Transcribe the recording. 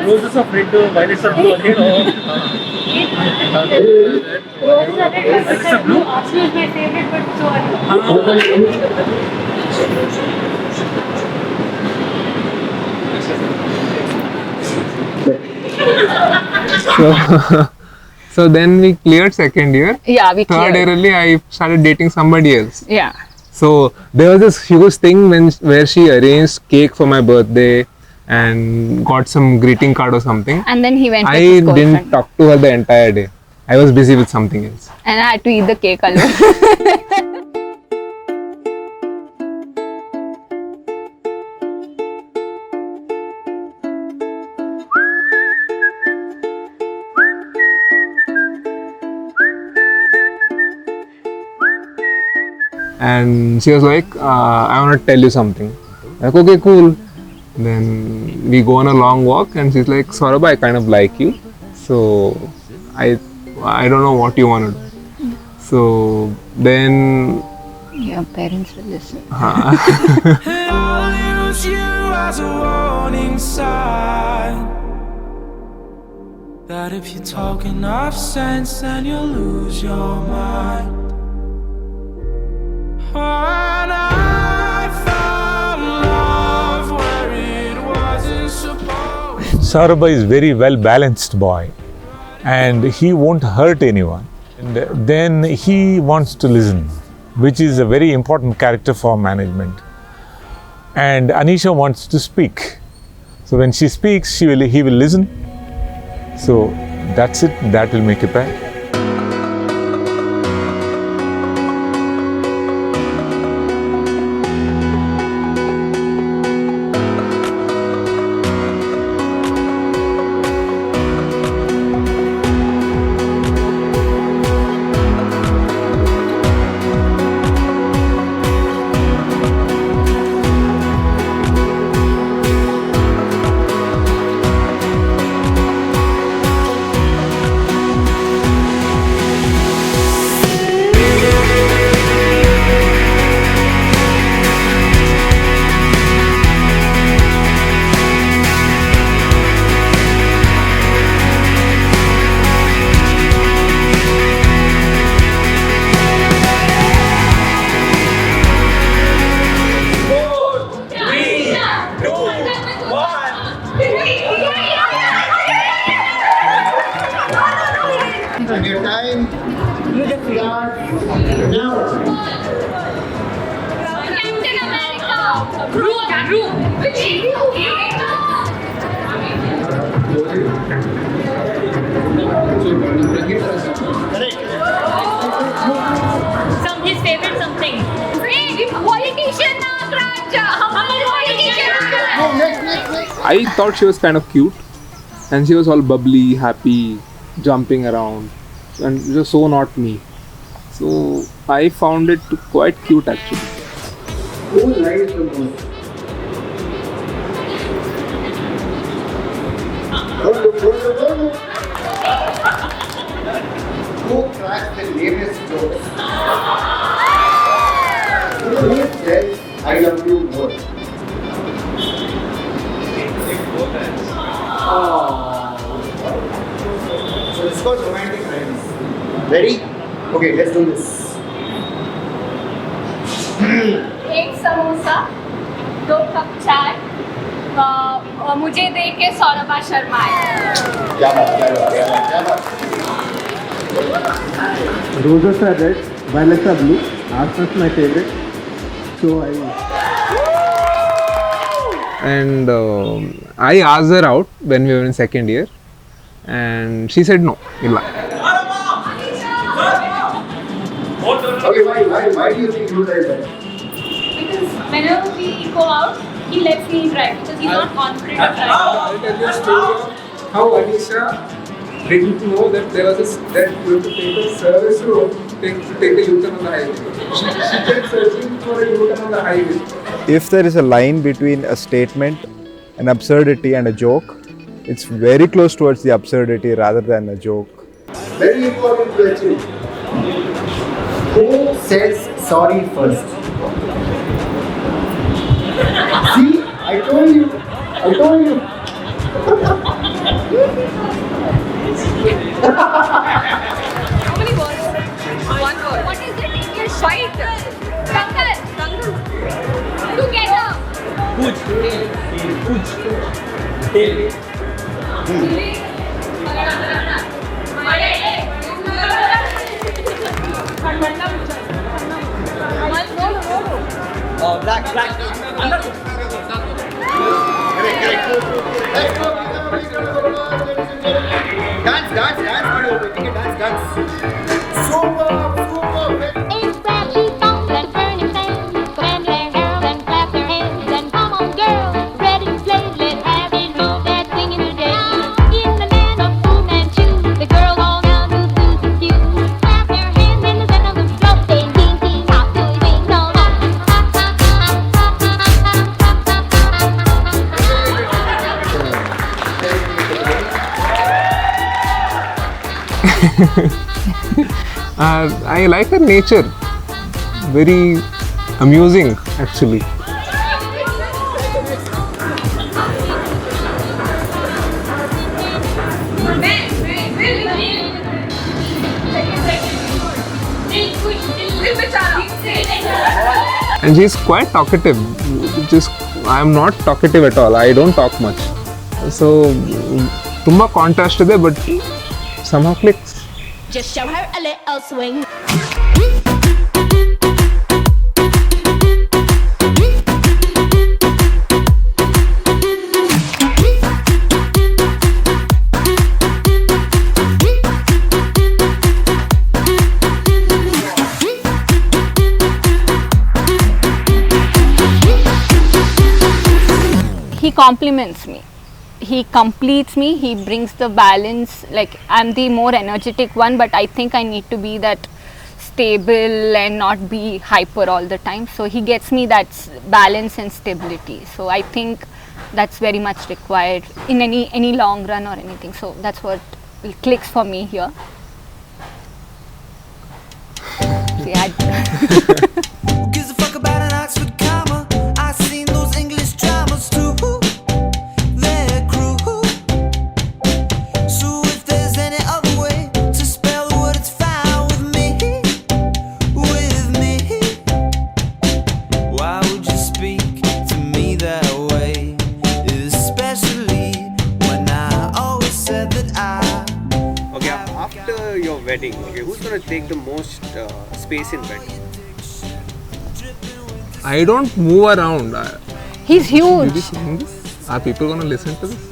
Roses of red, violets of blue. Roses are red, violets are blue. Arsenal is my favorite, but so are So then we cleared second year. Yeah, we Third cleared. year only I started dating somebody else. Yeah. So there was this huge thing where she arranged cake for my birthday and got some greeting card or something. And then he went with I his didn't girlfriend. talk to her the entire day. I was busy with something else. And I had to eat the cake alone. And she was like, I want to tell you something. I'm like, okay, cool. Then we go on a long walk and she's like, Saurabh, I kind of like you. So I don't know what you want to do. So then Your parents will listen. And I'll use you as a warning sign that if you talk enough sense, then you'll lose your mind. And I found love where it wasn't supposed. Saurabh is very well balanced boy and he won't hurt anyone. And then he wants to listen, which is a very important character for management. And Anisha wants to speak. So when she speaks, he will listen. So that's it, that will make a pair. And your time start now. Captain America! Groot! Some his favorite something. Politician na Kranja! No, next. I thought she was kind of cute and she was all bubbly, happy, jumping around and just so not me. So I found it quite cute actually. Who lies the most? Don't. Who cracks the latest jokes? Who says I love you more? So this was romantic times. Ready? Okay, let's do this. एक samosa, 2 cup चाय, मुझे दे के सौरभा शर्मा आए. क्या बात. Roses are red, violets are blue. Arsenal is my favorite. So And I asked her out when we were in second year and she said no. Illa. Okay, why do you think you guys like? because whenever we go out, he lets me drive because he's not confident of driving. I'll tell you a story of how Anisha didn't know that there was that you have to take a service road to take a U-turn on the highway. She kept searching for a U-turn on the highway. If there is a line between a statement, an absurdity and a joke, it's very close towards the absurdity rather than a joke. Very important question. Who says sorry first? See, I told you. Black. Correct. Let's go. Dance. Super. Ain't flashy phones and burning fans, glamorous girls and clap their hands and come on, girls, ready to play. Let's have it move that thing in the day. In the land of Fu Manchu, the girls all now do Susan Q. Clap their hands in the center of the floor, say ding ding, hop to ding dong. I like her nature. Very amusing, actually. And she's quite talkative. I'm not talkative at all. I don't talk much. So, tumba contrast ಇದೆ, but somehow clicks. Just show her a little swing. He compliments me. He completes me. He brings the balance. Like, I'm the more energetic one, but I think I need to be that stable and not be hyper all the time. So he gets me that balance and stability. So I think that's very much required in any long run or anything. So that's what clicks for me here. See, Who gives a fuck about an Oxford comma? I've seen those English dramas too. They're cruel. So if there's any other way to spell the word, it's fine with me. Why would you speak to me that way? Especially when I always said that Okay, after your wedding, okay, who's gonna take the most space in bed? I don't move around. he's Will you huge. be saying this? Are people gonna listen to this?